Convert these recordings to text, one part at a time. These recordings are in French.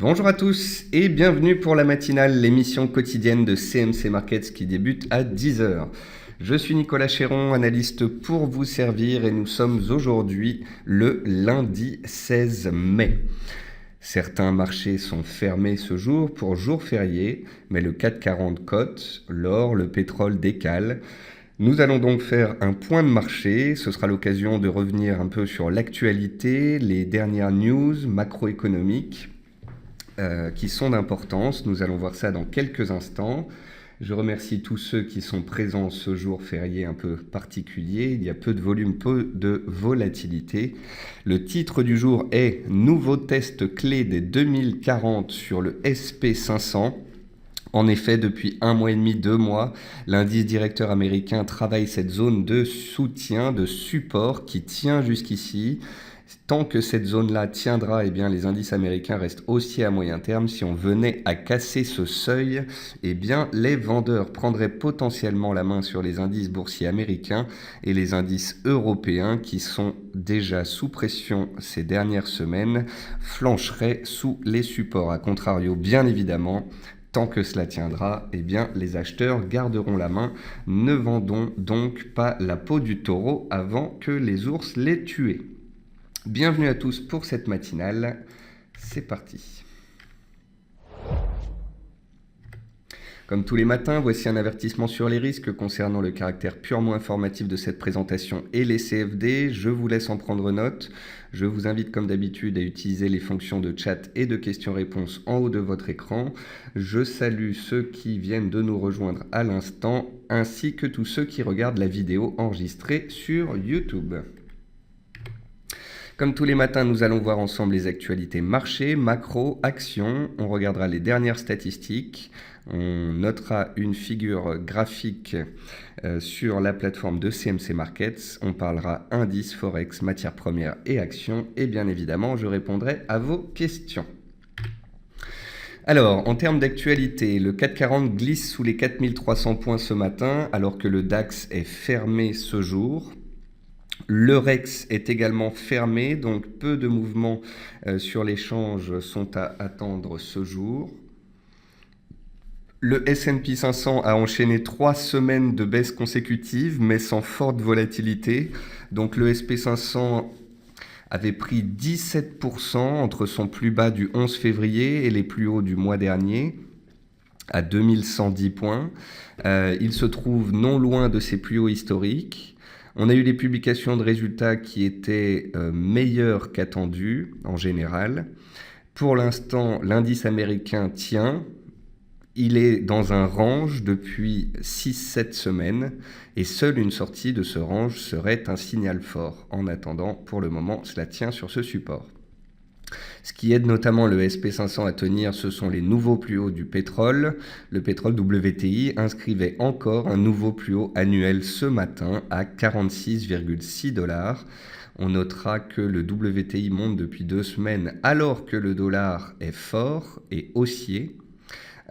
Bonjour à tous et bienvenue pour la matinale, l'émission quotidienne de CMC Markets qui débute à 10 heures. Je suis Nicolas Chéron, analyste pour vous servir et nous sommes aujourd'hui le lundi 16 mai. Certains marchés sont fermés ce jour pour jour férié, mais le CAC 40 cote, l'or, le pétrole décale. Nous allons donc faire un point de marché. Ce sera l'occasion de revenir un peu sur l'actualité, les dernières news macroéconomiques qui sont d'importance. Nous allons voir ça dans quelques instants. Je remercie tous ceux qui sont présents ce jour férié un peu particulier. Il y a peu de volume, peu de volatilité. Le titre du jour est « Nouveau test clé des 2040 sur le SP500 ». En effet, depuis 1 mois et demi, 2 mois, l'indice directeur américain travaille cette zone de soutien, de support qui tient jusqu'ici. Tant que cette zone-là tiendra, eh bien, les indices américains restent haussiers à moyen terme. Si on venait à casser ce seuil, eh bien, les vendeurs prendraient potentiellement la main sur les indices boursiers américains et les indices européens qui sont déjà sous pression ces dernières semaines flancheraient sous les supports. A contrario, bien évidemment, tant que cela tiendra, eh bien, les acheteurs garderont la main. Ne vendons donc pas la peau du taureau avant que les ours l'aient tué. Bienvenue à tous pour cette matinale. C'est parti. Comme tous les matins, voici un avertissement sur les risques concernant le caractère purement informatif de cette présentation et les CFD. Je vous laisse en prendre note. Je vous invite comme d'habitude à utiliser les fonctions de chat et de questions-réponses en haut de votre écran. Je salue ceux qui viennent de nous rejoindre à l'instant, ainsi que tous ceux qui regardent la vidéo enregistrée sur YouTube. Comme tous les matins, nous allons voir ensemble les actualités marché, macro, actions. On regardera les dernières statistiques. On notera une figure graphique sur la plateforme de CMC Markets. On parlera indice, forex, matières premières et actions. Et bien évidemment, je répondrai à vos questions. Alors, en termes d'actualité, le CAC 40 glisse sous les 4300 points ce matin, alors que le DAX est fermé ce jour. Le REX est également fermé, donc peu de mouvements sur l'échange sont à attendre ce jour. Le S&P 500 a enchaîné 3 semaines de baisse consécutive, mais sans forte volatilité. Donc le SP500 avait pris 17% entre son plus bas du 11 février et les plus hauts du mois dernier, à 2110 points. Il se trouve non loin de ses plus hauts historiques. On a eu des publications de résultats qui étaient meilleurs qu'attendus en général. Pour l'instant, l'indice américain tient. Il est dans un range depuis 6-7 semaines et seule une sortie de ce range serait un signal fort. En attendant, pour le moment, cela tient sur ce support. Ce qui aide notamment le SP500 à tenir, ce sont les nouveaux plus hauts du pétrole. Le pétrole WTI inscrivait encore un nouveau plus haut annuel ce matin à 46,6 $. On notera que le WTI monte depuis 2 semaines alors que le dollar est fort et haussier.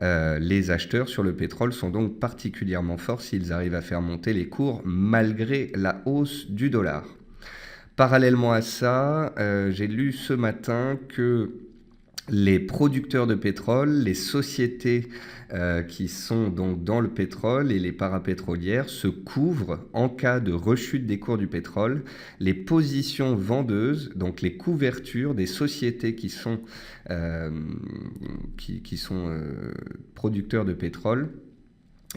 Les acheteurs sur le pétrole sont donc particulièrement forts s'ils arrivent à faire monter les cours malgré la hausse du dollar. Parallèlement à ça, j'ai lu ce matin que les producteurs de pétrole, les sociétés qui sont donc dans le pétrole et les parapétrolières se couvrent en cas de rechute des cours du pétrole. Les positions vendeuses, donc les couvertures des sociétés qui sont producteurs de pétrole,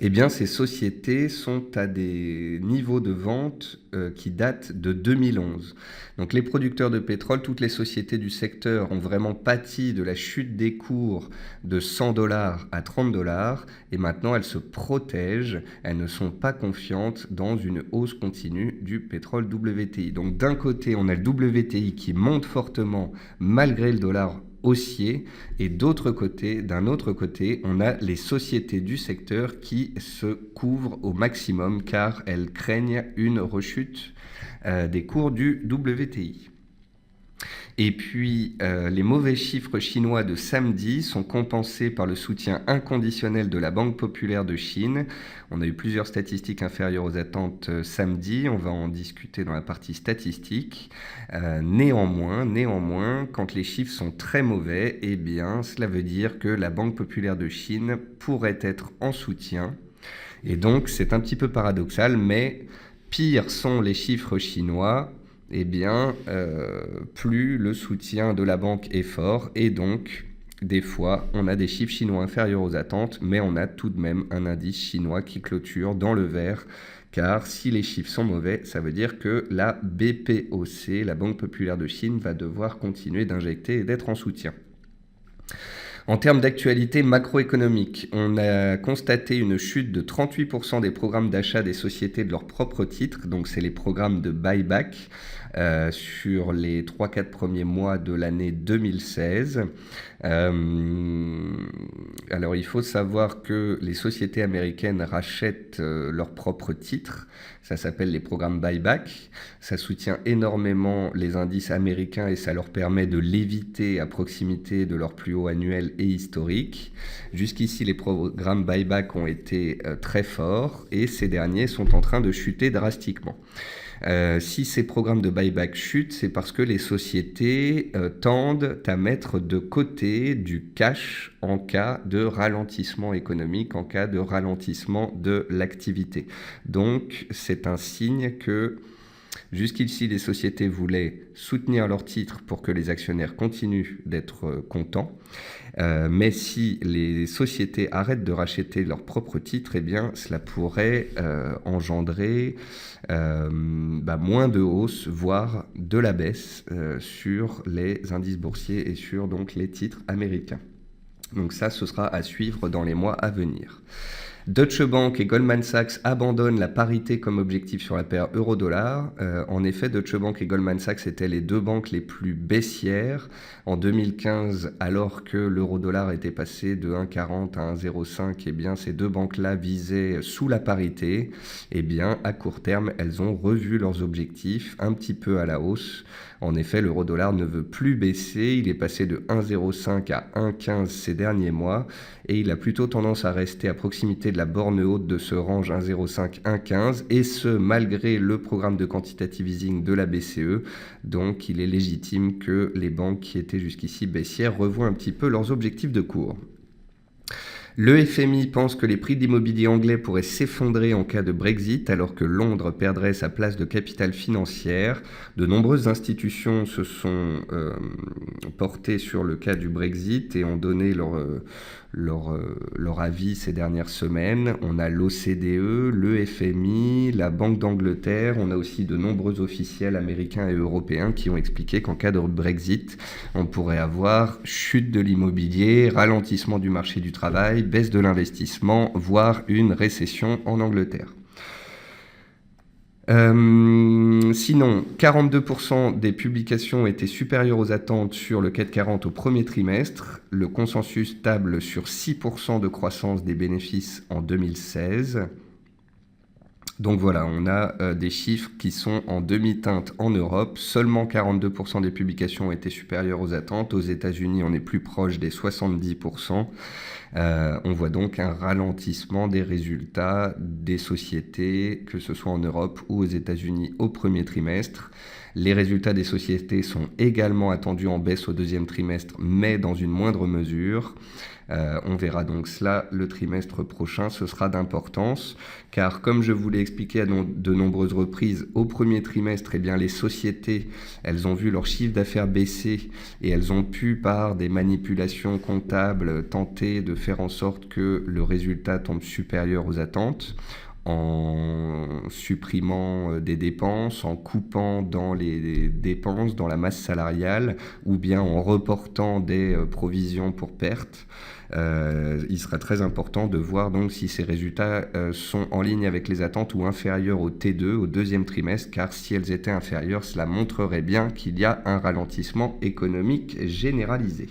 eh bien, ces sociétés sont à des niveaux de vente qui datent de 2011. Donc les producteurs de pétrole, toutes les sociétés du secteur ont vraiment pâti de la chute des cours de 100 $ à 30 $ et maintenant elles se protègent, elles ne sont pas confiantes dans une hausse continue du pétrole WTI. Donc d'un côté, on a le WTI qui monte fortement malgré le dollar haussier et d'un autre côté, on a les sociétés du secteur qui se couvrent au maximum car elles craignent une rechute des cours du WTI. Et puis, les mauvais chiffres chinois de samedi sont compensés par le soutien inconditionnel de la Banque populaire de Chine. On a eu plusieurs statistiques inférieures aux attentes samedi, on va en discuter dans la partie statistique. Néanmoins, quand les chiffres sont très mauvais, eh bien, cela veut dire que la Banque populaire de Chine pourrait être en soutien. Et donc, c'est un petit peu paradoxal, mais pires sont les chiffres chinois, eh bien, plus le soutien de la banque est fort, et donc, des fois, on a des chiffres chinois inférieurs aux attentes, mais on a tout de même un indice chinois qui clôture dans le vert, car si les chiffres sont mauvais, ça veut dire que la BPOC, la Banque populaire de Chine, va devoir continuer d'injecter et d'être en soutien. En termes d'actualité macroéconomique, on a constaté une chute de 38% des programmes d'achat des sociétés de leurs propres titres, donc c'est les programmes de buyback sur les 3-4 premiers mois de l'année 2016. Alors il faut savoir que les sociétés américaines rachètent leurs propres titres, ça s'appelle les programmes buyback, ça soutient énormément les indices américains et ça leur permet de léviter à proximité de leur plus haut annuel et historique. Jusqu'ici, les programmes buyback ont été très forts et ces derniers sont en train de chuter drastiquement. Si ces programmes de buyback chutent, c'est parce que les sociétés tendent à mettre de côté du cash en cas de ralentissement économique, en cas de ralentissement de l'activité. Donc, c'est un signe que jusqu'ici, les sociétés voulaient soutenir leurs titres pour que les actionnaires continuent d'être contents. Mais si les sociétés arrêtent de racheter leurs propres titres, eh bien, cela pourrait engendrer moins de hausse, voire de la baisse sur les indices boursiers et sur donc, les titres américains. Donc ça, ce sera à suivre dans les mois à venir. Deutsche Bank et Goldman Sachs abandonnent la parité comme objectif sur la paire euro-dollar. En effet, Deutsche Bank et Goldman Sachs étaient les deux banques les plus baissières en 2015, alors que l'euro-dollar était passé de 1,40 à 1,05. Eh bien, ces deux banques-là visaient sous la parité. Eh bien, à court terme, elles ont revu leurs objectifs un petit peu à la hausse. En effet, l'euro-dollar ne veut plus baisser. Il est passé de 1,05 à 1,15 ces derniers mois et il a plutôt tendance à rester à proximité de la borne haute de ce range 1,05-1,15 et ce malgré le programme de quantitative easing de la BCE. Donc il est légitime que les banques qui étaient jusqu'ici baissières revoient un petit peu leurs objectifs de cours. Le FMI pense que les prix de l'immobilier anglais pourraient s'effondrer en cas de Brexit alors que Londres perdrait sa place de capitale financière. De nombreuses institutions se sont portées sur le cas du Brexit et ont donné leur avis ces dernières semaines. On a l'OCDE, le FMI, la Banque d'Angleterre, on a aussi de nombreux officiels américains et européens qui ont expliqué qu'en cas de Brexit, on pourrait avoir chute de l'immobilier, ralentissement du marché du travail, baisse de l'investissement, voire une récession en Angleterre. Sinon, 42% des publications étaient supérieures aux attentes sur le CAC 40 au premier trimestre. Le consensus table sur 6% de croissance des bénéfices en 2016. Donc voilà, on a des chiffres qui sont en demi-teinte en Europe. Seulement 42% des publications ont été supérieures aux attentes. Aux États-Unis, on est plus proche des 70%. On voit donc un ralentissement des résultats des sociétés, que ce soit en Europe ou aux États-Unis au premier trimestre. Les résultats des sociétés sont également attendus en baisse au deuxième trimestre, mais dans une moindre mesure. On verra donc cela le trimestre prochain, ce sera d'importance, car comme je vous l'ai expliqué à de nombreuses reprises, au premier trimestre, eh bien, les sociétés, elles ont vu leur chiffre d'affaires baisser et elles ont pu, par des manipulations comptables, tenter de faire en sorte que le résultat tombe supérieur aux attentes, en supprimant des dépenses, en coupant dans les dépenses, dans la masse salariale, ou bien en reportant des provisions pour pertes. Il sera très important de voir donc si ces résultats sont en ligne avec les attentes ou inférieurs au T2, au deuxième trimestre, car si elles étaient inférieures, cela montrerait bien qu'il y a un ralentissement économique généralisé.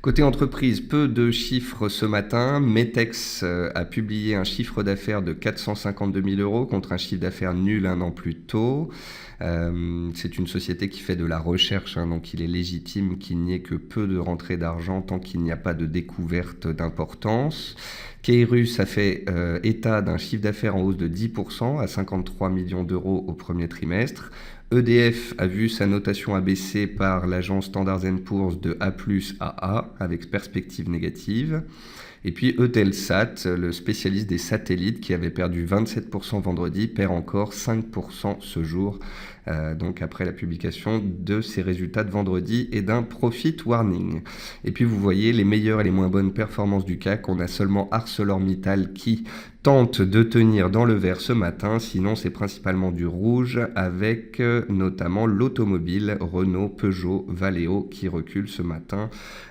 Côté entreprise, peu de chiffres ce matin. Metex a publié un chiffre d'affaires de 452 000 euros contre un chiffre d'affaires nul un an plus tôt. C'est une société qui fait de la recherche, donc il est légitime qu'il n'y ait que peu de rentrées d'argent tant qu'il n'y a pas de découverte d'importance. Keirus a fait état d'un chiffre d'affaires en hausse de 10% à 53 millions d'euros au premier trimestre. EDF a vu sa notation abaissée par l'agence Standard & Poor's de A+ à A avec perspective négative. Et puis Eutelsat, le spécialiste des satellites qui avait perdu 27% vendredi, perd encore 5% ce jour, donc après la publication de ses résultats de vendredi et d'un profit warning. Et puis vous voyez les meilleures et les moins bonnes performances du CAC. On a seulement ArcelorMittal qui tente de tenir dans le vert ce matin, sinon c'est principalement du rouge avec notamment l'automobile, Renault, Peugeot, Valeo qui recule ce matin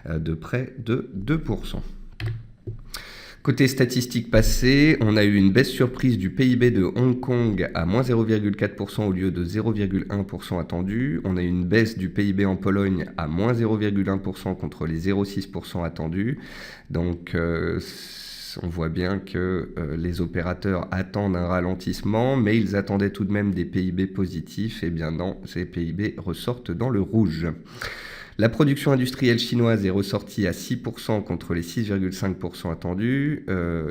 de près de 2%. Côté statistiques passées, on a eu une baisse surprise du PIB de Hong Kong à moins 0,4% au lieu de 0,1% attendu. On a eu une baisse du PIB en Pologne à moins 0,1% contre les 0,6% attendus. Donc on voit bien que les opérateurs attendent un ralentissement, mais ils attendaient tout de même des PIB positifs. Et bien non, ces PIB ressortent dans le rouge. La production industrielle chinoise est ressortie à 6% contre les 6,5% attendus.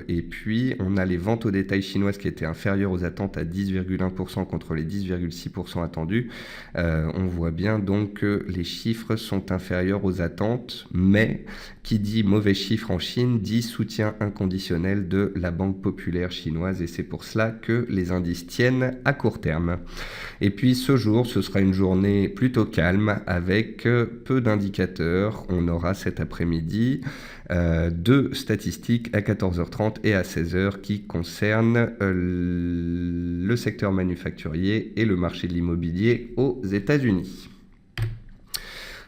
Et puis, on a les ventes au détail chinoises qui étaient inférieures aux attentes à 10,1% contre les 10,6% attendus. On voit bien donc que les chiffres sont inférieurs aux attentes, mais qui dit mauvais chiffres en Chine dit soutien inconditionnel de la Banque populaire chinoise. Et c'est pour cela que les indices tiennent à court terme. Et puis, ce jour, ce sera une journée plutôt calme avec peu d'indicateurs. On aura cet après-midi deux statistiques à 14h30 et à 16h qui concernent le secteur manufacturier et le marché de l'immobilier aux États-Unis.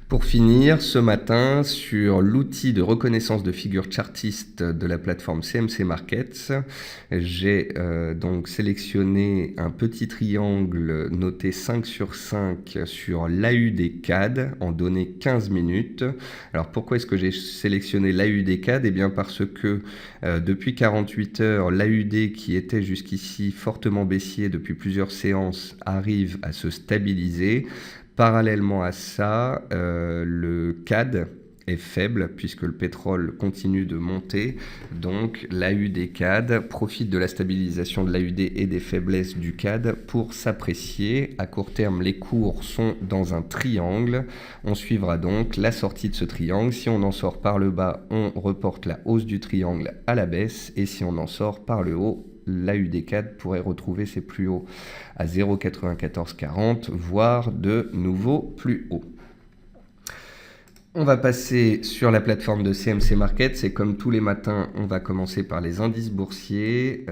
Pour finir, ce matin, sur l'outil de reconnaissance de figures chartistes de la plateforme CMC Markets, j'ai donc sélectionné un petit triangle noté 5 sur 5 sur l'AUD CAD en données 15 minutes. Alors pourquoi est-ce que j'ai sélectionné l'AUD CAD ? Eh bien parce que depuis 48 heures, l'AUD qui était jusqu'ici fortement baissier depuis plusieurs séances arrive à se stabiliser. Parallèlement à ça, le CAD est faible puisque le pétrole continue de monter. Donc l'AUD CAD profite de la stabilisation de l'AUD et des faiblesses du CAD pour s'apprécier. À court terme, les cours sont dans un triangle. On suivra donc la sortie de ce triangle. Si on en sort par le bas, on reporte la hausse du triangle à la baisse. Et si on en sort par le haut, l'AUD CAD pourrait retrouver ses plus hauts à 0,9440, voire de nouveaux plus hauts. On va passer sur la plateforme de CMC Markets et comme tous les matins, on va commencer par les indices boursiers.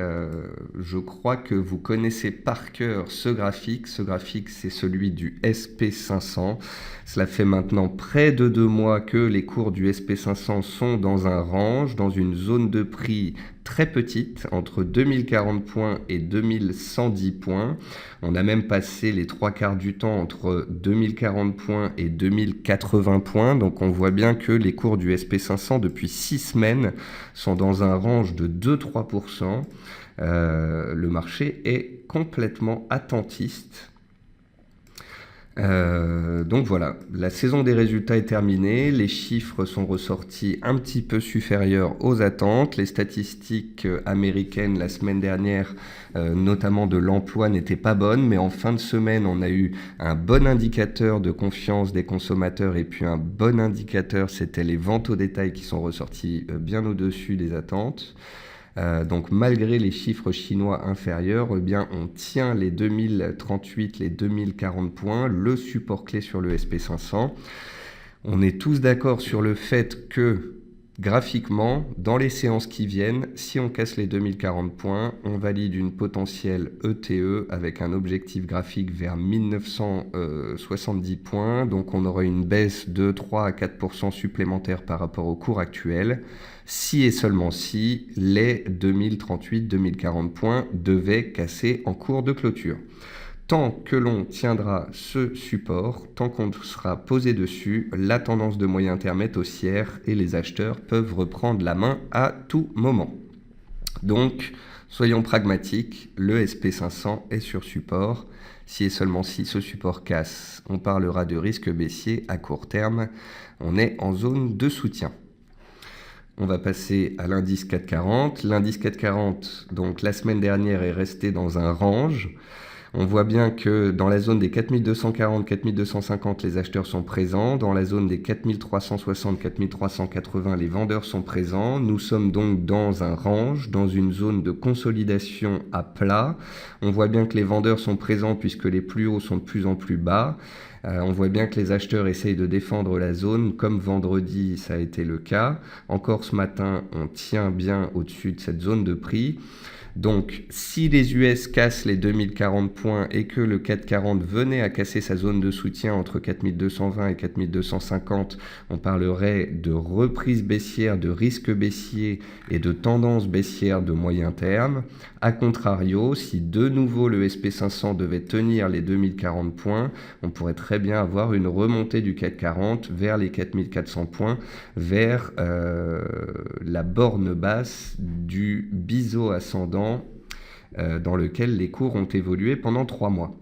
Je crois que vous connaissez par cœur ce graphique. Ce graphique, c'est celui du SP500. Cela fait maintenant près de 2 mois que les cours du SP500 sont dans un range, dans une zone de prix très petite, entre 2040 points et 2110 points. On a même passé les 3/4 du temps entre 2040 points et 2080 points. Donc on voit bien que les cours du SP500 depuis 6 semaines sont dans un range de 2-3%. Le marché est complètement attentiste. Donc voilà, la saison des résultats est terminée, les chiffres sont ressortis un petit peu supérieurs aux attentes, les statistiques américaines la semaine dernière, notamment de l'emploi, n'étaient pas bonnes, mais en fin de semaine, on a eu un bon indicateur de confiance des consommateurs et puis un bon indicateur, c'était les ventes au détail qui sont ressorties bien au-dessus des attentes. Donc malgré les chiffres chinois inférieurs, eh bien, on tient les 2038, les 2040 points, le support clé sur le SP500. On est tous d'accord sur le fait que graphiquement, dans les séances qui viennent, si on casse les 2040 points, on valide une potentielle ETE avec un objectif graphique vers 1970 points. Donc on aura une baisse de 3 à 4% supplémentaire par rapport au cours actuel. Si et seulement si les 2038-2040 points devaient casser en cours de clôture. Tant que l'on tiendra ce support, tant qu'on sera posé dessus, la tendance de moyen terme est haussière et les acheteurs peuvent reprendre la main à tout moment. Donc, soyons pragmatiques, le SP500 est sur support. Si et seulement si ce support casse, on parlera de risque baissier à court terme. On est en zone de soutien. On va passer à l'indice 440. L'indice 440, donc la semaine dernière, est resté dans un range. On voit bien que dans la zone des 4240-4250, les acheteurs sont présents. Dans la zone des 4360-4380, les vendeurs sont présents. Nous sommes donc dans un range, dans une zone de consolidation à plat. On voit bien que les vendeurs sont présents puisque les plus hauts sont de plus en plus bas. On voit bien que les acheteurs essayent de défendre la zone, comme vendredi, ça a été le cas. Encore ce matin, on tient bien au-dessus de cette zone de prix. Donc, si les US cassent les 2040 points et que le 440 venait à casser sa zone de soutien entre 4220 et 4250, on parlerait de reprise baissière, de risque baissier et de tendance baissière de moyen terme. A contrario, si de nouveau le SP500 devait tenir les 2040 points, on pourrait très bien avoir une remontée du 440 vers les 4400 points, vers la borne basse du biseau ascendant dans lequel les cours ont évolué pendant 3 mois.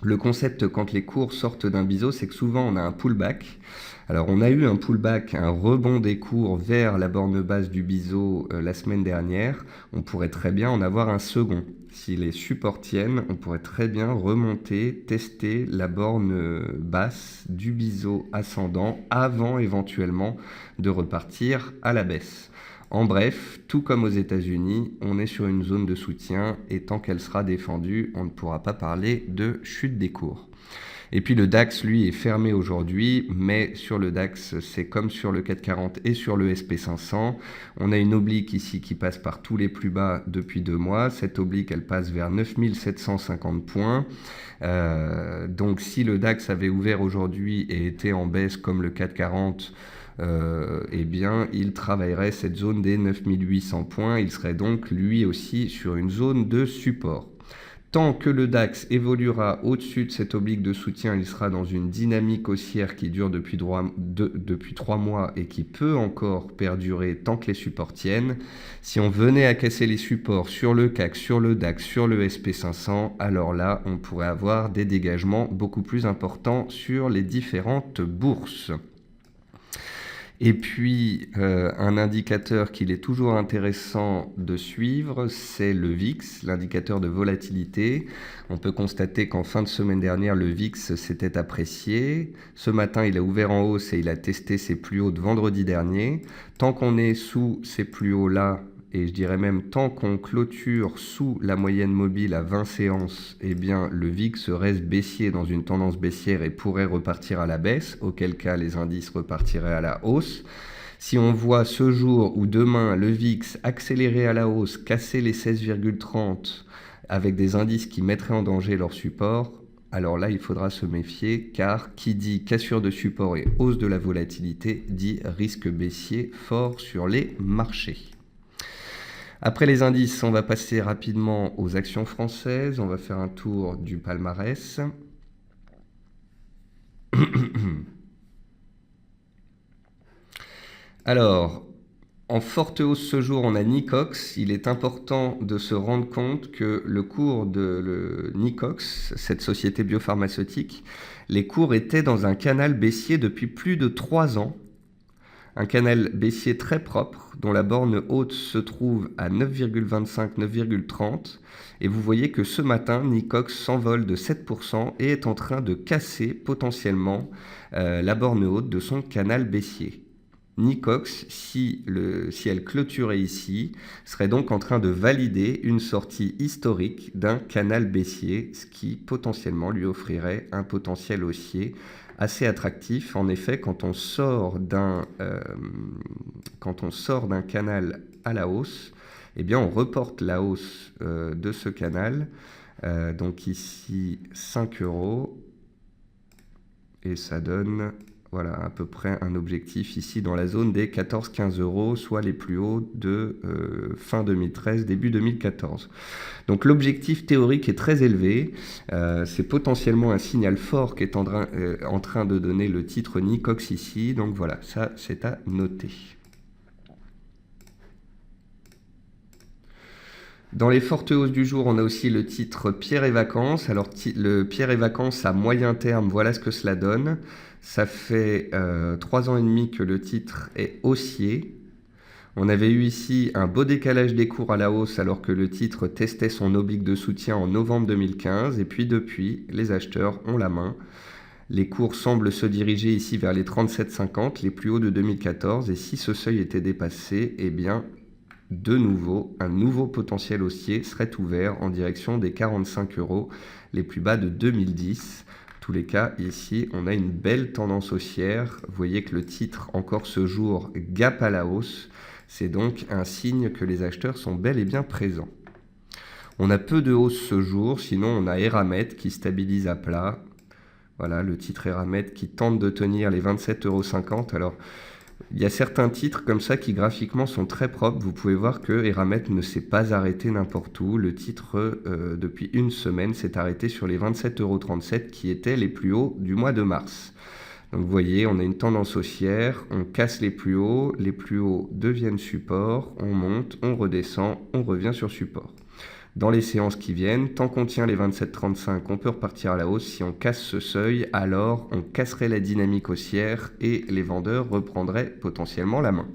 Le concept quand les cours sortent d'un biseau, c'est que souvent on a un pullback. Alors on a eu un pullback, un rebond des cours vers la borne basse du biseau la semaine dernière. On pourrait très bien en avoir un second. Si les supports tiennent, on pourrait très bien remonter, tester la borne basse du biseau ascendant avant éventuellement de repartir à la baisse. En bref, tout comme aux États-Unis, on est sur une zone de soutien et tant qu'elle sera défendue, on ne pourra pas parler de chute des cours. Et puis le DAX, lui, est fermé aujourd'hui, mais sur le DAX, c'est comme sur le 440 et sur le SP500. On a une oblique ici qui passe par tous les plus bas depuis 2 mois. Cette oblique, elle passe vers 9750 points. Donc si le DAX avait ouvert aujourd'hui et était en baisse comme le 440, eh bien, il travaillerait cette zone des 9800 points. Il serait donc lui aussi sur une zone de support. Tant que le DAX évoluera au-dessus de cette oblique de soutien, il sera dans une dynamique haussière qui dure depuis 3 mois et qui peut encore perdurer tant que les supports tiennent. Si on venait à casser les supports sur le CAC, sur le DAX, sur le SP500, alors là, on pourrait avoir des dégagements beaucoup plus importants sur les différentes bourses. Et puis, un indicateur qu'il est toujours intéressant de suivre, c'est le VIX, l'indicateur de volatilité. On peut constater qu'en fin de semaine dernière, le VIX s'était apprécié. Ce matin, il a ouvert en hausse et il a testé ses plus hauts de vendredi dernier. Tant qu'on est sous ces plus hauts-là, et je dirais même tant qu'on clôture sous la moyenne mobile à 20 séances, eh bien le VIX reste baissier dans une tendance baissière et pourrait repartir à la baisse, auquel cas les indices repartiraient à la hausse. Si on voit ce jour ou demain le VIX accélérer à la hausse, casser les 16,30 avec des indices qui mettraient en danger leur support, alors là il faudra se méfier car qui dit cassure de support et hausse de la volatilité dit risque baissier fort sur les marchés. Après les indices, on va passer rapidement aux actions françaises. On va faire un tour du palmarès. Alors, en forte hausse ce jour, on a Nicox. Il est important de se rendre compte que le cours de Nicox, cette société biopharmaceutique, les cours étaient dans un canal baissier depuis plus de 3 ans. Un canal baissier très propre, dont la borne haute se trouve à 9,25, 9,30. Et vous voyez que ce matin, Nicox s'envole de 7% et est en train de casser potentiellement la borne haute de son canal baissier. Nicox, si elle clôturait ici, serait donc en train de valider une sortie historique d'un canal baissier, ce qui potentiellement lui offrirait un potentiel haussier assez attractif. En effet, quand on sort d'un canal à la hausse, eh bien on reporte la hausse de ce canal. Donc ici 5 € et ça donne voilà, à peu près un objectif ici dans la zone des 14-15 euros, soit les plus hauts de fin 2013, début 2014. Donc l'objectif théorique est très élevé. C'est potentiellement un signal fort qu'est en train de donner le titre Nicox ici. Donc voilà, ça c'est à noter. Dans les fortes hausses du jour, on a aussi le titre Pierre et Vacances. Alors, le Pierre et Vacances à moyen terme, voilà ce que cela donne. Ça fait 3 ans et demi que le titre est haussier. On avait eu ici un beau décalage des cours à la hausse alors que le titre testait son oblique de soutien en novembre 2015. Et puis depuis, les acheteurs ont la main. Les cours semblent se diriger ici vers les 37,50, les plus hauts de 2014. Et si ce seuil était dépassé, eh bien, de nouveau, un nouveau potentiel haussier serait ouvert en direction des 45 euros, les plus bas de 2010. En tous les cas, ici, on a une belle tendance haussière. Vous voyez que le titre, encore ce jour, gape à la hausse. C'est donc un signe que les acheteurs sont bel et bien présents. On a peu de hausse ce jour, sinon on a Eramet qui stabilise à plat. Voilà, le titre Eramet qui tente de tenir les 27,50 €. Alors, il y a certains titres comme ça qui graphiquement sont très propres. Vous pouvez voir que Eramet ne s'est pas arrêté n'importe où. Le titre, depuis une semaine, s'est arrêté sur les 27,37 € qui étaient les plus hauts du mois de mars. Donc vous voyez, on a une tendance haussière, on casse les plus hauts deviennent support, on monte, on redescend, on revient sur support. Dans les séances qui viennent, tant qu'on tient les 27,35, on peut repartir à la hausse. Si on casse ce seuil, alors on casserait la dynamique haussière et les vendeurs reprendraient potentiellement la main.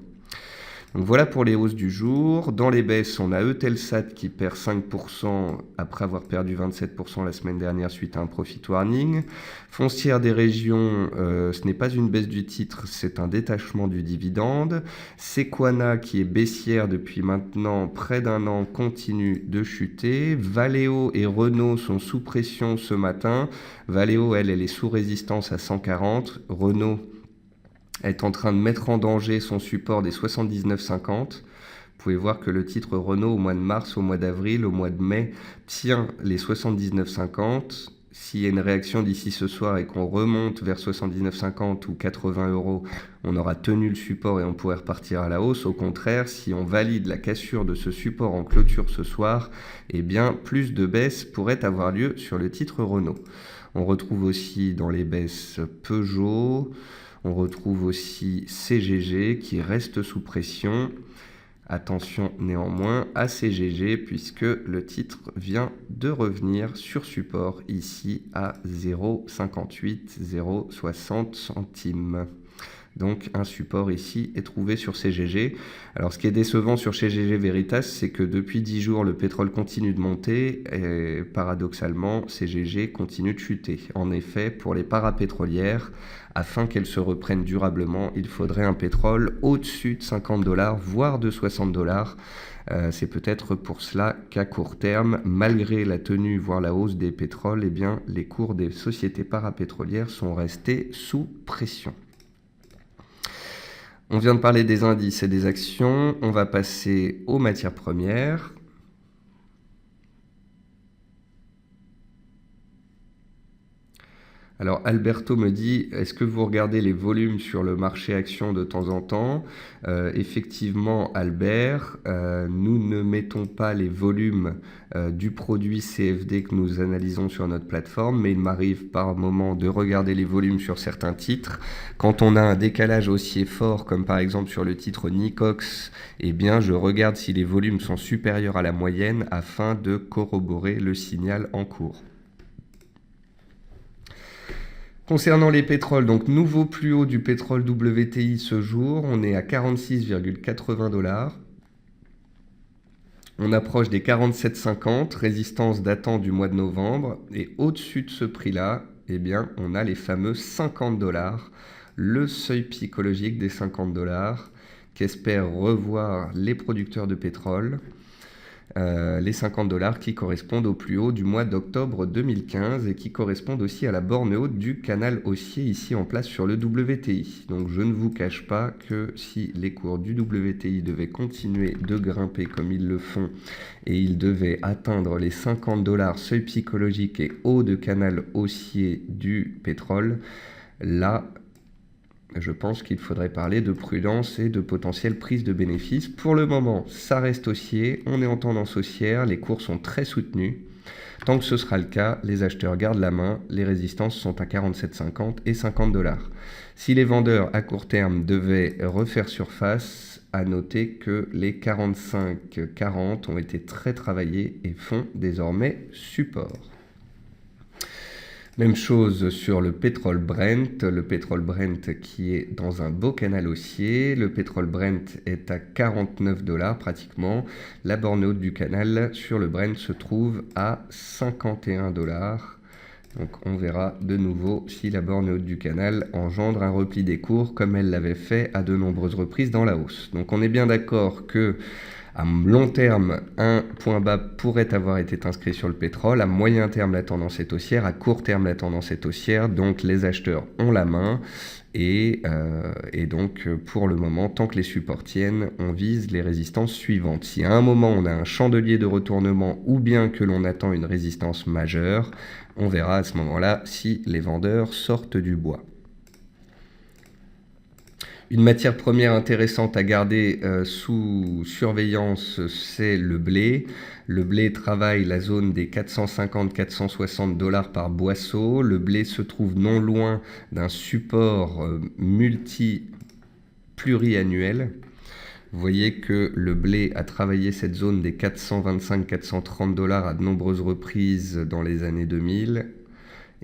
Donc voilà pour les hausses du jour. Dans les baisses, on a Eutelsat qui perd 5% après avoir perdu 27% la semaine dernière suite à un profit warning. Foncière des régions, ce n'est pas une baisse du titre, c'est un détachement du dividende. Sequana qui est baissière depuis maintenant près d'un an continue de chuter. Valeo et Renault sont sous pression ce matin. Valeo, elle est sous résistance à 140. Renault est en train de mettre en danger son support des 79,50. Vous pouvez voir que le titre Renault au mois de mars, au mois d'avril, au mois de mai tient les 79,50. S'il y a une réaction d'ici ce soir et qu'on remonte vers 79,50 ou 80 €, on aura tenu le support et on pourrait repartir à la hausse. Au contraire, si on valide la cassure de ce support en clôture ce soir, eh bien, plus de baisses pourraient avoir lieu sur le titre Renault. On retrouve aussi dans les baisses Peugeot. On retrouve aussi CGG qui reste sous pression. Attention néanmoins à CGG puisque le titre vient de revenir sur support ici à 0,58, 0,60 centimes. Donc un support ici est trouvé sur CGG. Alors ce qui est décevant sur CGG Veritas, c'est que depuis 10 jours, le pétrole continue de monter et paradoxalement, CGG continue de chuter. En effet, pour les parapétrolières, afin qu'elles se reprennent durablement, il faudrait un pétrole au-dessus de 50 $, voire de 60 $. C'est peut-être pour cela qu'à court terme, malgré la tenue, voire la hausse des pétroles, eh bien, les cours des sociétés parapétrolières sont restés sous pression. On vient de parler des indices et des actions. On va passer aux matières premières. Alors Alberto me dit, est-ce que vous regardez les volumes sur le marché action de temps en temps? Effectivement, Albert, nous ne mettons pas les volumes du produit CFD que nous analysons sur notre plateforme, mais il m'arrive par moment de regarder les volumes sur certains titres. Quand on a un décalage haussier fort, comme par exemple sur le titre Nicox, eh bien je regarde si les volumes sont supérieurs à la moyenne afin de corroborer le signal en cours. Concernant les pétroles, donc nouveau plus haut du pétrole WTI ce jour, on est à 46,80 $. On approche des 47,50, résistance datant du mois de novembre. Et au-dessus de ce prix-là, eh bien, on a les fameux 50 $, le seuil psychologique des 50 $ qu'espèrent revoir les producteurs de pétrole. Les 50 $ qui correspondent au plus haut du mois d'octobre 2015 et qui correspondent aussi à la borne haute du canal haussier ici en place sur le WTI. Donc je ne vous cache pas que si les cours du WTI devaient continuer de grimper comme ils le font et ils devaient atteindre les 50 $, seuil psychologique et haut de canal haussier du pétrole, là je pense qu'il faudrait parler de prudence et de potentielle prise de bénéfices. Pour le moment, ça reste haussier, on est en tendance haussière, les cours sont très soutenus. Tant que ce sera le cas, les acheteurs gardent la main, les résistances sont à 47,50 et 50 $. Si les vendeurs à court terme devaient refaire surface, à noter que les 45,40 ont été très travaillés et font désormais support. Même chose sur le pétrole Brent qui est dans un beau canal haussier. Le pétrole Brent est à 49 $ pratiquement. La borne haute du canal sur le Brent se trouve à 51 $. Donc on verra de nouveau si la borne haute du canal engendre un repli des cours comme elle l'avait fait à de nombreuses reprises dans la hausse. Donc on est bien d'accord que à long terme, un point bas pourrait avoir été inscrit sur le pétrole. À moyen terme, la tendance est haussière. À court terme, la tendance est haussière. Donc, les acheteurs ont la main. Et donc, pour le moment, tant que les supports tiennent, on vise les résistances suivantes. Si à un moment, on a un chandelier de retournement ou bien que l'on attend une résistance majeure, on verra à ce moment-là si les vendeurs sortent du bois. Une matière première intéressante à garder sous surveillance, c'est le blé. Le blé travaille la zone des 450-460 $ par boisseau. Le blé se trouve non loin d'un support pluriannuel. Vous voyez que le blé a travaillé cette zone des 425-430 $ à de nombreuses reprises dans les années 2000.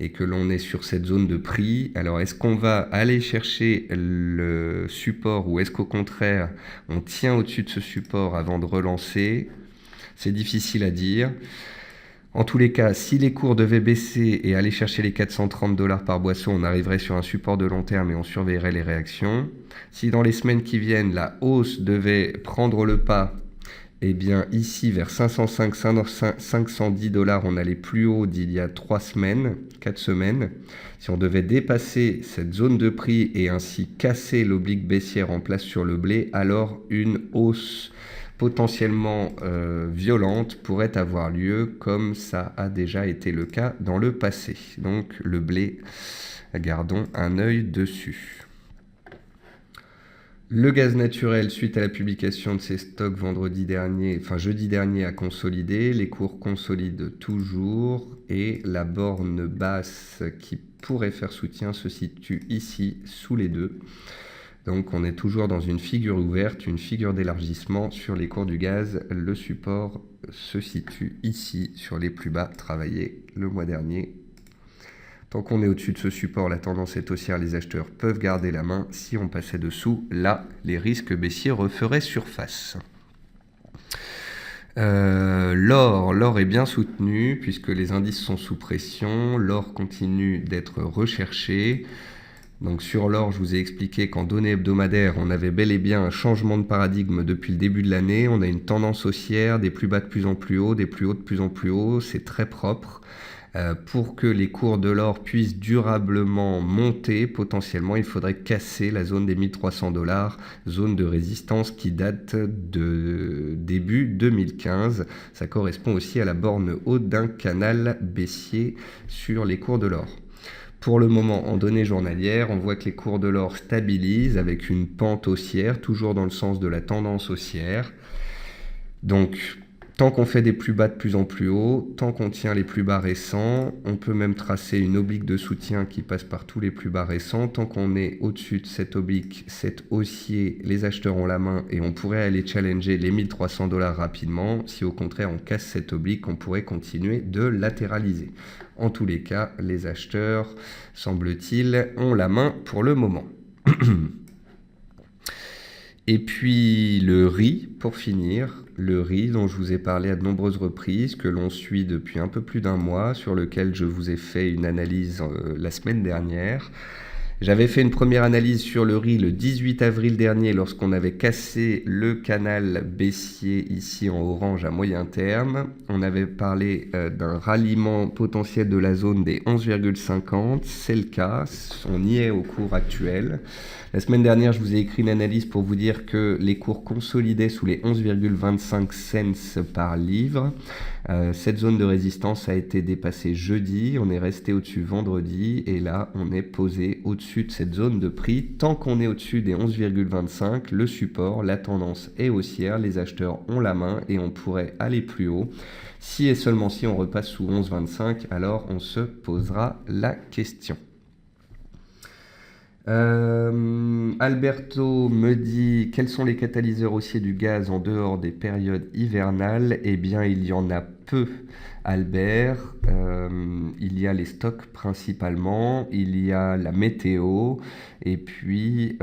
Et que l'on est sur cette zone de prix. Alors, est-ce qu'on va aller chercher le support ou est-ce qu'au contraire, on tient au-dessus de ce support avant de relancer? C'est difficile à dire. En tous les cas, si les cours devaient baisser et aller chercher les 430 $ par boisseau, on arriverait sur un support de long terme et on surveillerait les réactions. Si dans les semaines qui viennent, la hausse devait prendre le pas, eh bien, ici, vers 505-510 $, on allait plus haut d'il y a 4 semaines. Si on devait dépasser cette zone de prix et ainsi casser l'oblique baissière en place sur le blé, alors une hausse potentiellement violente pourrait avoir lieu, comme ça a déjà été le cas dans le passé. Donc, le blé, gardons un œil dessus. Le gaz naturel, suite à la publication de ses stocks jeudi dernier, a consolidé. Les cours consolident toujours et la borne basse qui pourrait faire soutien se situe ici, sous les deux. Donc on est toujours dans une figure ouverte, une figure d'élargissement sur les cours du gaz. Le support se situe ici, sur les plus bas travaillés le mois dernier. Tant qu'on est au-dessus de ce support, la tendance est haussière, les acheteurs peuvent garder la main. Si on passait dessous, là, les risques baissiers referaient surface. L'or est bien soutenu puisque les indices sont sous pression. L'or continue d'être recherché. Donc sur l'or, je vous ai expliqué qu'en données hebdomadaires, on avait bel et bien un changement de paradigme depuis le début de l'année. On a une tendance haussière, des plus bas de plus en plus haut, des plus hauts de plus en plus haut. C'est très propre. Pour que les cours de l'or puissent durablement monter, potentiellement, il faudrait casser la zone des 1300 $, zone de résistance qui date de début 2015. Ça correspond aussi à la borne haute d'un canal baissier sur les cours de l'or. Pour le moment, en données journalières, on voit que les cours de l'or stabilisent avec une pente haussière, toujours dans le sens de la tendance haussière. Donc, tant qu'on fait des plus bas de plus en plus haut, tant qu'on tient les plus bas récents, on peut même tracer une oblique de soutien qui passe par tous les plus bas récents. Tant qu'on est au-dessus de cette oblique, cet haussier, les acheteurs ont la main et on pourrait aller challenger les 1300 $ rapidement. Si au contraire on casse cette oblique, on pourrait continuer de latéraliser. En tous les cas, les acheteurs, semble-t-il, ont la main pour le moment. Et puis le riz, pour finir, le riz dont je vous ai parlé à de nombreuses reprises, que l'on suit depuis un peu plus d'un mois, sur lequel je vous ai fait une analyse la semaine dernière. J'avais fait une première analyse sur le riz le 18 avril dernier lorsqu'on avait cassé le canal baissier ici en orange à moyen terme. On avait parlé d'un ralliement potentiel de la zone des 11,50. C'est le cas, on y est au cours actuel. La semaine dernière, je vous ai écrit une analyse pour vous dire que les cours consolidaient sous les 11,25 cents par livre. Cette zone de résistance a été dépassée jeudi, on est resté au-dessus vendredi et là, on est posé au-dessus au-dessus de cette zone de prix. Tant qu'on est au-dessus des 11,25, le support, la tendance est haussière, les acheteurs ont la main et on pourrait aller plus haut. Si et seulement si on repasse sous 11,25, alors on se posera la question. Alberto me dit quels sont les catalyseurs haussiers du gaz en dehors des périodes hivernales. Eh bien, il y en a peu, Albert. Il y a les stocks principalement, il y a la météo, et puis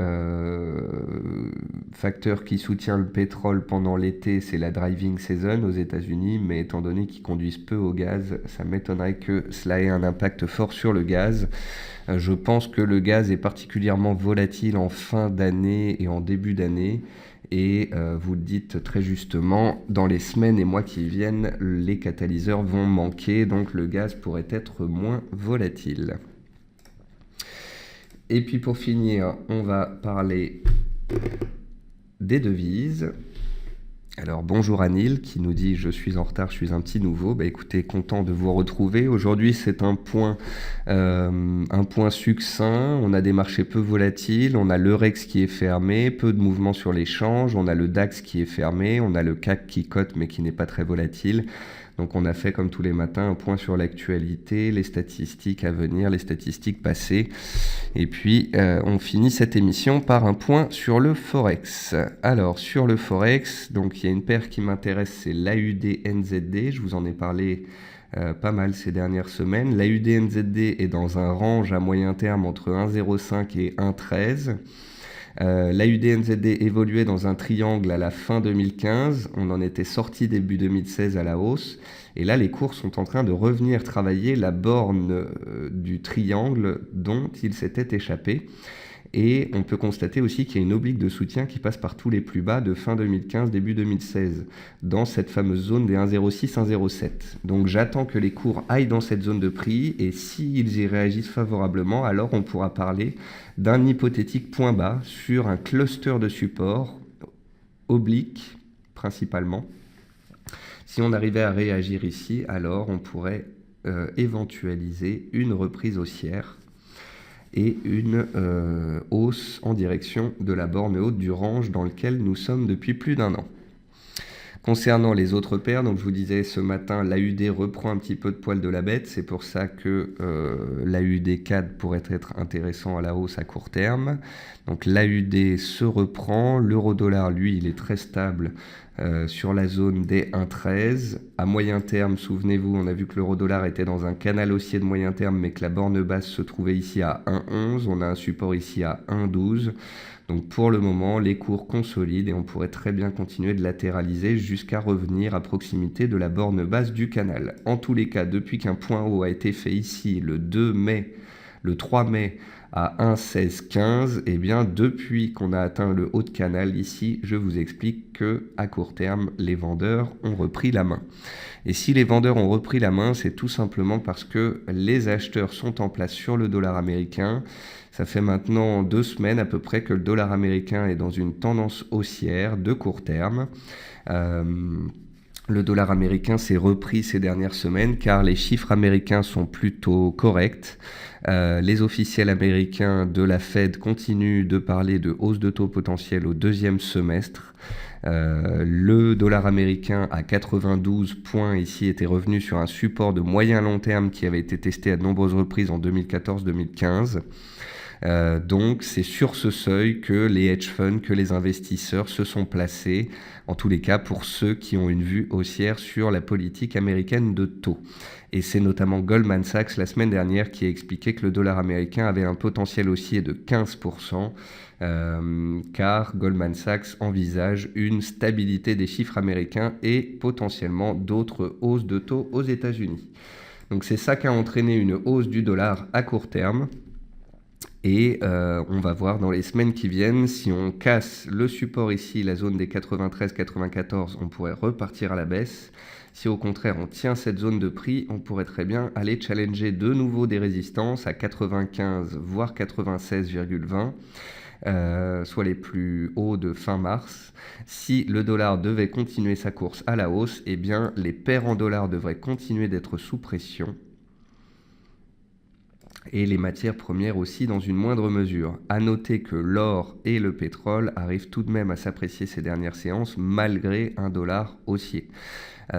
facteur qui soutient le pétrole pendant l'été, c'est la driving season aux États-Unis, mais étant donné qu'ils conduisent peu au gaz, ça m'étonnerait que cela ait un impact fort sur le gaz. Je pense que le gaz est particulièrement volatile en fin d'année et en début d'année. Et vous le dites très justement, dans les semaines et mois qui viennent, les catalyseurs vont manquer, donc le gaz pourrait être moins volatile. Et puis pour finir, on va parler des devises. Alors bonjour Anil qui nous dit je suis en retard, je suis un petit nouveau. Bah écoutez, content de vous retrouver. Aujourd'hui c'est un point succinct. On a des marchés peu volatiles, on a l'Eurex qui est fermé, peu de mouvements sur l'échange, on a le DAX qui est fermé, on a le CAC qui cote mais qui n'est pas très volatile. Donc on a fait comme tous les matins un point sur l'actualité, les statistiques à venir, les statistiques passées. Et puis on finit cette émission par un point sur le Forex. Alors sur le Forex, donc il y a une paire qui m'intéresse, c'est l'AUD-NZD. Je vous en ai parlé pas mal ces dernières semaines. L'AUD-NZD est dans un range à moyen terme entre 1,05 et 1,13. L'AUD-NZD évoluait dans un triangle à la fin 2015, on en était sorti début 2016 à la hausse, et là les cours sont en train de revenir travailler la borne du triangle dont il s'était échappé. Et on peut constater aussi qu'il y a une oblique de soutien qui passe par tous les plus bas de fin 2015, début 2016, dans cette fameuse zone des 1,06-1,07. Donc j'attends que les cours aillent dans cette zone de prix, et s'ils y réagissent favorablement, alors on pourra parler d'un hypothétique point bas sur un cluster de support, oblique principalement. Si on arrivait à réagir ici, alors on pourrait éventualiser une reprise haussière et une hausse en direction de la borne haute du range dans lequel nous sommes depuis plus d'un an. Concernant les autres paires, donc je vous disais ce matin, l'AUD reprend un petit peu de poil de la bête. C'est pour ça que l'AUD CAD pourrait être intéressant à la hausse à court terme. Donc l'AUD se reprend. L'euro-dollar, lui, il est très stable sur la zone des 1,13. À moyen terme, souvenez-vous, on a vu que l'euro-dollar était dans un canal haussier de moyen terme, mais que la borne basse se trouvait ici à 1,11. On a un support ici à 1,12. Donc pour le moment, les cours consolident et on pourrait très bien continuer de latéraliser jusqu'à revenir à proximité de la borne basse du canal. En tous les cas, depuis qu'un point haut a été fait ici le 3 mai à 1,1615, et bien depuis qu'on a atteint le haut de canal ici, je vous explique que à court terme, les vendeurs ont repris la main. Et si les vendeurs ont repris la main, c'est tout simplement parce que les acheteurs sont en place sur le dollar américain. Ça fait maintenant 2 semaines à peu près que le dollar américain est dans une tendance haussière de court terme. Le dollar américain s'est repris ces dernières semaines car les chiffres américains sont plutôt corrects. Les officiels américains de la Fed continuent de parler de hausse de taux potentielle au deuxième semestre. Le dollar américain à 92 points ici était revenu sur un support de moyen long terme qui avait été testé à de nombreuses reprises en 2014-2015. Donc c'est sur ce seuil que les hedge funds, que les investisseurs se sont placés, en tous les cas pour ceux qui ont une vue haussière sur la politique américaine de taux. Et c'est notamment Goldman Sachs la semaine dernière qui a expliqué que le dollar américain avait un potentiel haussier de 15%, car Goldman Sachs envisage une stabilité des chiffres américains et potentiellement d'autres hausses de taux aux États-Unis. Donc c'est ça qui a entraîné une hausse du dollar à court terme. Et on va voir dans les semaines qui viennent, si on casse le support ici, la zone des 93-94, on pourrait repartir à la baisse. Si au contraire on tient cette zone de prix, on pourrait très bien aller challenger de nouveau des résistances à 95 voire 96,20. Soit les plus hauts de fin mars. Si le dollar devait continuer sa course à la hausse, eh bien les paires en dollars devraient continuer d'être sous pression. et les matières premières aussi dans une moindre mesure. À noter que l'or et le pétrole arrivent tout de même à s'apprécier ces dernières séances malgré un dollar haussier.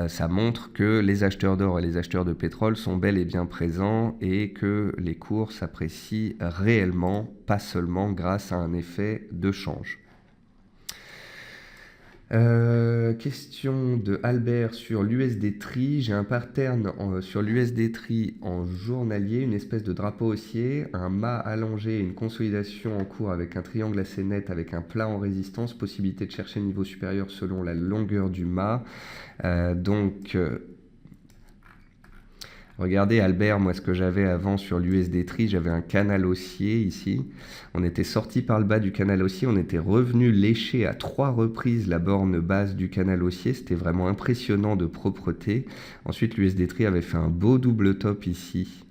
Ça montre que les acheteurs d'or et les acheteurs de pétrole sont bel et bien présents et que les cours s'apprécient réellement, pas seulement grâce à un effet de change. Question de Albert sur l'USD Tree. J'ai un pattern sur l'USD Tree en journalier, une espèce de drapeau haussier, un mât allongé, une consolidation en cours avec un triangle assez net, avec un plat en résistance, possibilité de chercher niveau supérieur selon la longueur du mât. Regardez Albert, moi ce que j'avais avant sur l'USD Tree, j'avais un canal haussier ici. On était sorti par le bas du canal haussier, on était revenu lécher à 3 reprises la borne basse du canal haussier. C'était vraiment impressionnant de propreté. Ensuite l'USD Tree avait fait un beau double top ici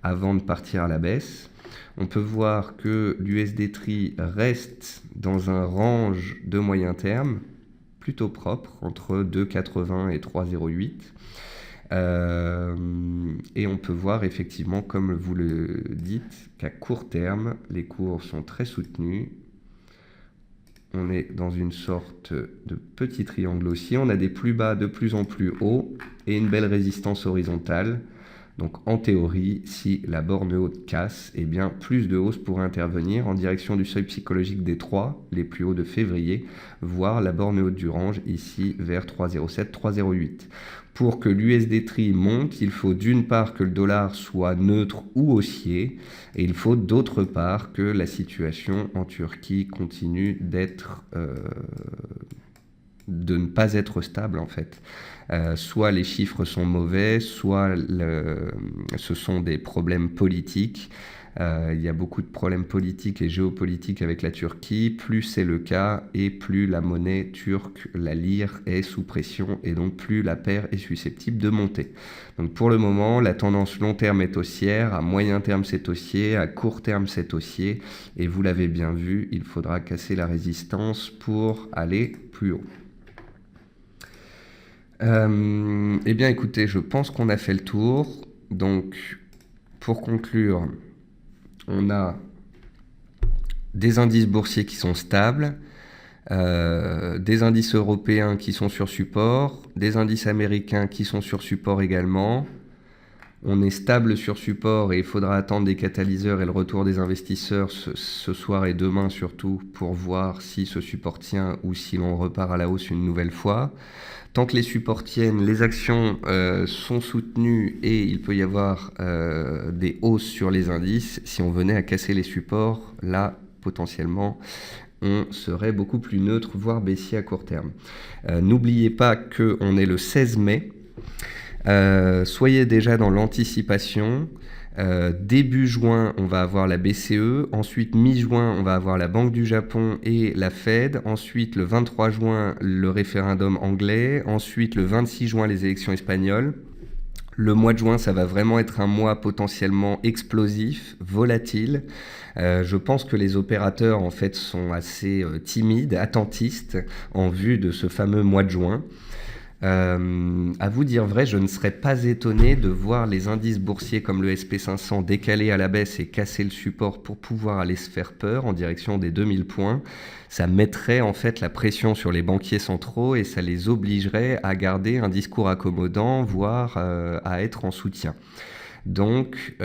avant de partir à la baisse. On peut voir que l'USD Tree reste dans un range de moyen terme, plutôt propre, entre 2,80 et 3,08. Et on peut voir effectivement, comme vous le dites, qu'à court terme, les cours sont très soutenus. On est dans une sorte de petit triangle haussier. On a des plus bas de plus en plus hauts et une belle résistance horizontale. Donc en théorie, si la borne haute casse, eh bien plus de hausse pourrait intervenir en direction du seuil psychologique des 3, les plus hauts de février, voire la borne haute du range ici vers 3,07, 3,08. Pour que l'USD Tree monte, il faut d'une part que le dollar soit neutre ou haussier, et il faut d'autre part que la situation en Turquie continue de ne pas être stable en fait. Soit les chiffres sont mauvais, soit ce sont des problèmes politiques. Il y a beaucoup de problèmes politiques et géopolitiques avec la Turquie. Plus c'est le cas et plus la monnaie turque, la lire, est sous pression et donc plus la paire est susceptible de monter. Donc pour le moment, la tendance long terme est haussière, à moyen terme c'est haussier, à court terme c'est haussier et vous l'avez bien vu, il faudra casser la résistance pour aller plus haut. Eh bien écoutez, je pense qu'on a fait le tour. Donc pour conclure, on a des indices boursiers qui sont stables, des indices européens qui sont sur support, des indices américains qui sont sur support également. On est stable sur support et il faudra attendre des catalyseurs et le retour des investisseurs ce soir et demain surtout pour voir si ce support tient ou si l'on repart à la hausse une nouvelle fois. Tant que les supports tiennent, les actions sont soutenues et il peut y avoir des hausses sur les indices. Si on venait à casser les supports, là, potentiellement, on serait beaucoup plus neutre, voire baissier à court terme. N'oubliez pas qu'on est le 16 mai. Soyez déjà dans l'anticipation. Début juin, on va avoir la BCE. Ensuite, mi-juin, on va avoir la Banque du Japon et la Fed. Ensuite, le 23 juin, le référendum anglais. Ensuite, le 26 juin, les élections espagnoles. Le mois de juin, ça va vraiment être un mois potentiellement explosif, volatile. Je pense que les opérateurs, en fait, sont assez timides, attentistes en vue de ce fameux mois de juin. À vous dire vrai, je ne serais pas étonné de voir les indices boursiers comme le SP500 décaler à la baisse et casser le support pour pouvoir aller se faire peur en direction des 2000 points. Ça mettrait en fait la pression sur les banquiers centraux et ça les obligerait à garder un discours accommodant, voire à être en soutien. Donc,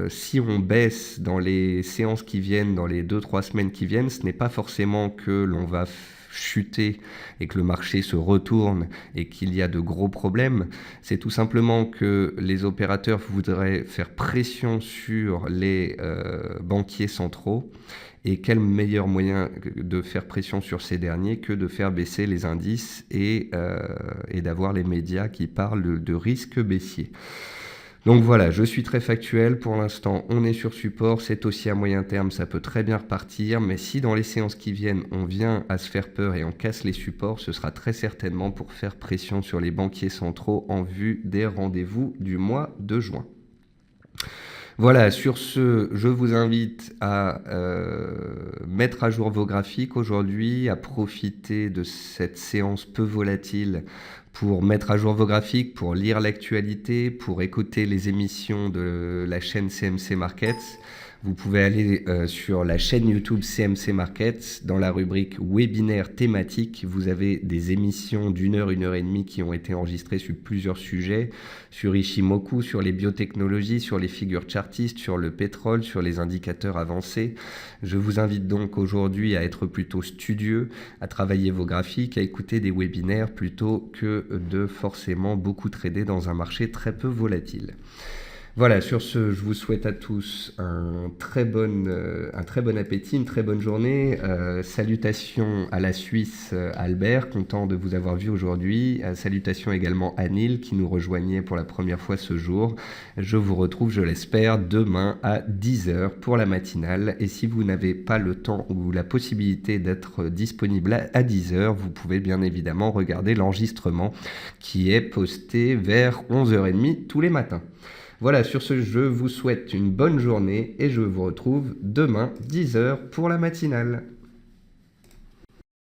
si on baisse dans les séances qui viennent, dans les 2-3 semaines qui viennent, ce n'est pas forcément que l'on va chuter et que le marché se retourne et qu'il y a de gros problèmes. C'est tout simplement que les opérateurs voudraient faire pression sur les banquiers centraux. Et quel meilleur moyen de faire pression sur ces derniers que de faire baisser les indices et d'avoir les médias qui parlent de risques baissiers. Donc voilà, je suis très factuel. Pour l'instant, on est sur support. C'est aussi à moyen terme, ça peut très bien repartir. Mais si dans les séances qui viennent, on vient à se faire peur et on casse les supports, ce sera très certainement pour faire pression sur les banquiers centraux en vue des rendez-vous du mois de juin. Voilà, sur ce, je vous invite à mettre à jour vos graphiques aujourd'hui, à profiter de cette séance peu volatile pour mettre à jour vos graphiques, pour lire l'actualité, pour écouter les émissions de la chaîne CMC Markets. Vous pouvez aller sur la chaîne YouTube CMC Markets. Dans la rubrique webinaire thématique, vous avez des émissions d'1 heure, 1 heure et demie qui ont été enregistrées sur plusieurs sujets, sur Ishimoku, sur les biotechnologies, sur les figures chartistes, sur le pétrole, sur les indicateurs avancés. Je vous invite donc aujourd'hui à être plutôt studieux, à travailler vos graphiques, à écouter des webinaires plutôt que de forcément beaucoup trader dans un marché très peu volatile. Voilà, sur ce, je vous souhaite à tous un très bon appétit, une très bonne journée. Salutations à la Suisse, Albert, content de vous avoir vu aujourd'hui. Salutations également à Neil qui nous rejoignait pour la première fois ce jour. Je vous retrouve, je l'espère, demain à 10h pour la matinale. Et si vous n'avez pas le temps ou la possibilité d'être disponible à 10h, vous pouvez bien évidemment regarder l'enregistrement qui est posté vers 11h30 tous les matins. Voilà, sur ce, je vous souhaite une bonne journée et je vous retrouve demain 10h pour la matinale.